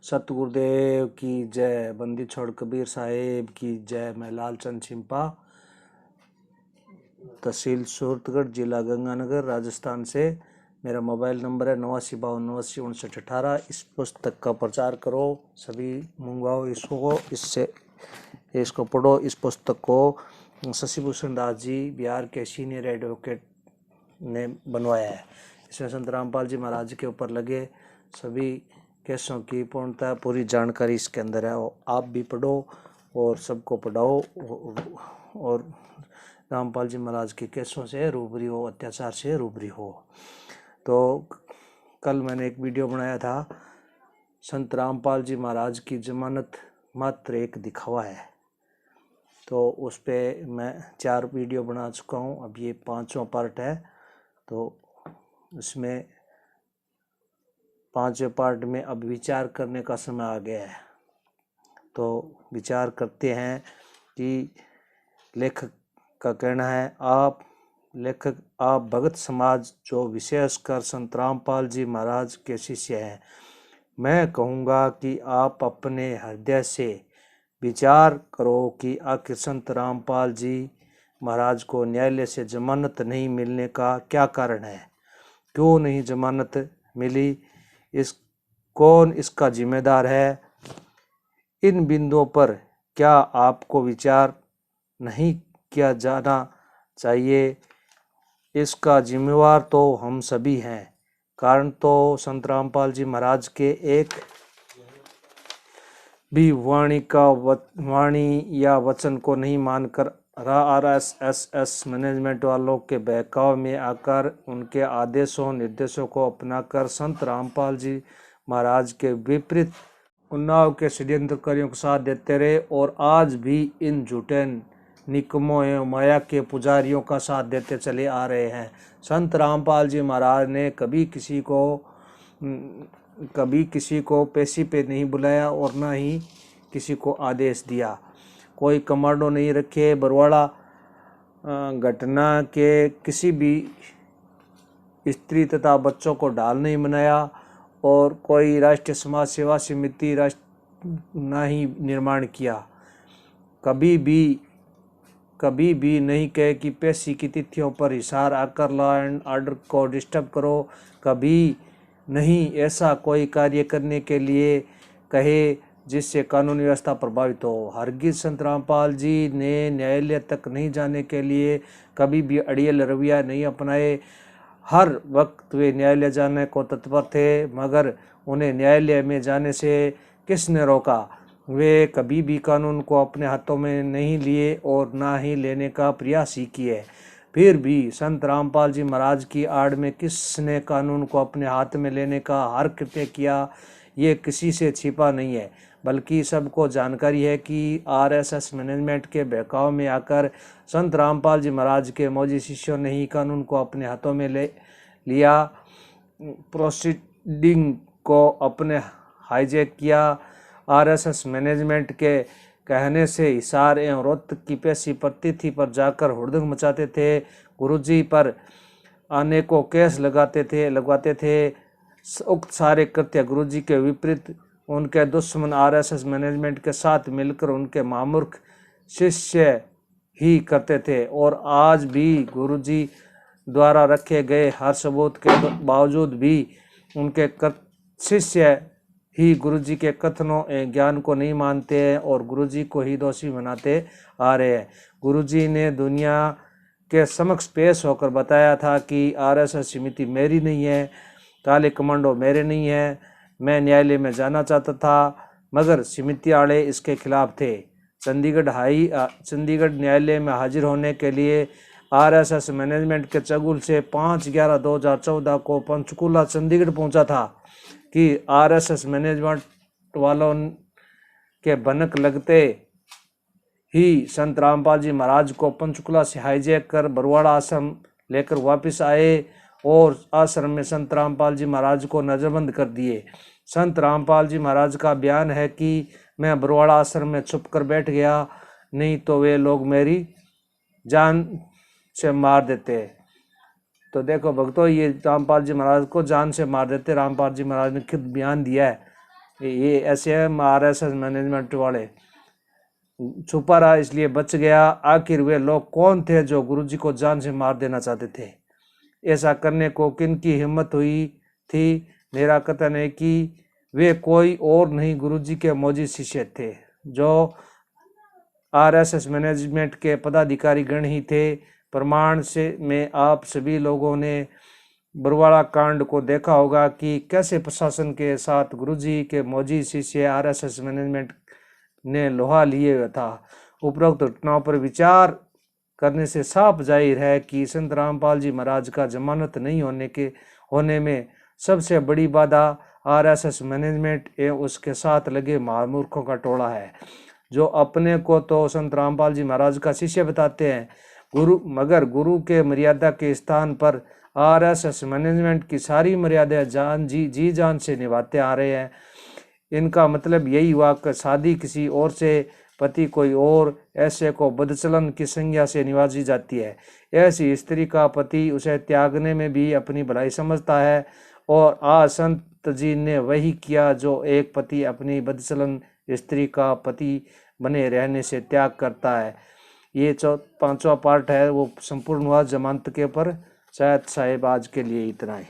सतगुरुदेव की जय। बंदी छोड़ कबीर साहेब की जय। मैं लालचंद छिंपा, तहसील सूरतगढ़, जिला गंगानगर, राजस्थान से। मेरा मोबाइल नंबर है 89 82 89 59 18। इस पुस्तक का प्रचार करो, सभी मंगवाओ इसको पढ़ो। इस पुस्तक को शशिभूषण दास जी बिहार के सीनियर एडवोकेट ने बनवाया है। इसमें संत रामपाल जी महाराज के ऊपर लगे सभी केसों की पूर्णतः पूरी जानकारी इसके अंदर है। आप भी पढ़ो और सबको पढ़ाओ और रामपाल जी महाराज के केसों से रूबरी हो, अत्याचार से रूबरी हो। तो कल मैंने एक वीडियो बनाया था, संत रामपाल जी महाराज की जमानत मात्र एक दिखावा है। तो उस पर मैं 4 वीडियो बना चुका हूँ, अब ये 5वां पार्ट है। तो इसमें 5वें पार्ट में अब विचार करने का समय आ गया है। तो विचार करते हैं कि लेखक का कहना है, आप भगत समाज जो विशेषकर संत रामपाल जी महाराज के शिष्य हैं, मैं कहूँगा कि आप अपने हृदय से विचार करो कि आखिर संत रामपाल जी महाराज को न्यायालय से जमानत नहीं मिलने का क्या कारण है। क्यों नहीं जमानत मिली, कौन इसका जिम्मेदार है। इन बिंदुओं पर क्या आपको विचार नहीं किया जाना चाहिए। इसका जिम्मेवार तो हम सभी हैं। कारण तो संत रामपाल जी महाराज के एक भी वाणी या वचन को नहीं मानकर RSS मैनेजमेंट वालों के बहकाव में आकर उनके आदेशों निर्देशों को अपनाकर संत रामपाल जी महाराज के विपरीत उन्नाव के षड्यंत्रकारियों को साथ देते रहे और आज भी इन झूठे निकमों एवं माया के पुजारियों का साथ देते चले आ रहे हैं। संत रामपाल जी महाराज ने कभी किसी को पेशी पे नहीं बुलाया और न ही किसी को आदेश दिया। कोई कमांडो नहीं रखे। बरवाड़ा घटना के किसी भी स्त्री तथा बच्चों को ढाल नहीं बनाया और कोई राष्ट्रीय समाज सेवा समिति न ही निर्माण किया। कभी भी नहीं कहे कि पेशी की तिथियों पर हिसार आकर लॉ एंड ऑर्डर को डिस्टर्ब करो। कभी नहीं ऐसा कोई कार्य करने के लिए कहे जिससे कानून व्यवस्था प्रभावित हो। हरगिज संत रामपाल जी ने न्यायालय तक नहीं जाने के लिए कभी भी अड़ियल रवैया नहीं अपनाए। हर वक्त वे न्यायालय जाने को तत्पर थे, मगर उन्हें न्यायालय में जाने से किसने रोका। वे कभी भी कानून को अपने हाथों में नहीं लिए और ना ही लेने का प्रयास ही किए। फिर भी संत रामपाल जी महाराज की आड़ में किसने कानून को अपने हाथ में लेने का हर कृत्य किया, ये किसी से छिपा नहीं है, बल्कि सबको जानकारी है कि RSS मैनेजमेंट के बहकाव में आकर संत रामपाल जी महाराज के मौजी शिष्यों ने ही कानून को अपने हाथों में ले लिया, प्रोसीडिंग को अपने हाईजैक किया। RSS मैनेजमेंट के कहने से हिसार एवं रोहतक की पेशी प्रतिथि पर जाकर हुड़दंग मचाते थे। गुरुजी पर अनेकों केस लगवाते थे। उक्त सारे कृत्य गुरुजी के विपरीत उनके दुश्मन RSS मैनेजमेंट के साथ मिलकर उनके मामूर्ख शिष्य ही करते थे और आज भी गुरुजी द्वारा रखे गए हर सबूत के बावजूद भी उनके शिष्य ही गुरुजी के कथनों एवं ज्ञान को नहीं मानते हैं और गुरुजी को ही दोषी बनाते आ रहे हैं। गुरुजी ने दुनिया के समक्ष पेश होकर बताया था कि RSS समिति मेरी नहीं है, काले कमांडो मेरे नहीं है। मैं न्यायालय में जाना चाहता था, मगर समिति वाले इसके खिलाफ थे। चंडीगढ़ न्यायालय में हाजिर होने के लिए RSS मैनेजमेंट के चगुल से 5/11/2014 को पंचकूला चंडीगढ़ पहुंचा था कि RSS मैनेजमेंट वालों के भनक लगते ही संत रामपाल जी महाराज को पंचकूला से हाईजैक कर बरवाड़ा आश्रम लेकर वापस आए और आश्रम में संत रामपाल जी महाराज को नजरबंद कर दिए। संत रामपाल जी महाराज का बयान है कि मैं बरवाड़ा आश्रम में छुप कर बैठ गया, नहीं तो वे लोग मेरी जान से मार देते। तो देखो भक्तों, ये रामपाल जी महाराज को जान से मार देते। रामपाल जी महाराज ने खुद बयान दिया है ये ऐसे RSS मैनेजमेंट वाले। छुपा रहा इसलिए बच गया। आखिर वे लोग कौन थे जो गुरुजी को जान से मार देना चाहते थे? ऐसा करने को किनकी हिम्मत हुई थी? मेरा कथन है कि वे कोई और नहीं गुरुजी के मौजूद शिष्य थे, जो RSS मैनेजमेंट के पदाधिकारी गण ही थे। प्रमाण से में आप सभी लोगों ने बरवाड़ा कांड को देखा होगा कि कैसे प्रशासन के साथ गुरुजी के मौजूद शिष्य RSS मैनेजमेंट ने लोहा लिए हुआ था। उपरोक्त घटनाओं पर विचार करने से साफ जाहिर है कि संत रामपाल जी महाराज का जमानत नहीं होने में सबसे बड़ी बाधा RSS मैनेजमेंट एवं उसके साथ लगे महामूर्खों का टोला है, जो अपने को तो संत रामपाल जी महाराज का शिष्य बताते हैं, मगर गुरु के मर्यादा के स्थान पर RSS मैनेजमेंट की सारी मर्यादा जी जान से निभाते आ रहे हैं। इनका मतलब यही हुआ कि शादी किसी और से, पति कोई और, ऐसे को बदचलन की संज्ञा से निभाई जाती है। ऐसी स्त्री का पति उसे त्यागने में भी अपनी भलाई समझता है, और आज संत जी ने वही किया जो एक पति अपनी बदचलन स्त्री का पति बने रहने से त्याग करता है। ये 5वां पार्ट है, वो संपूर्ण हुआ जमानत के पर। शायद साहेब आज के लिए इतना ही।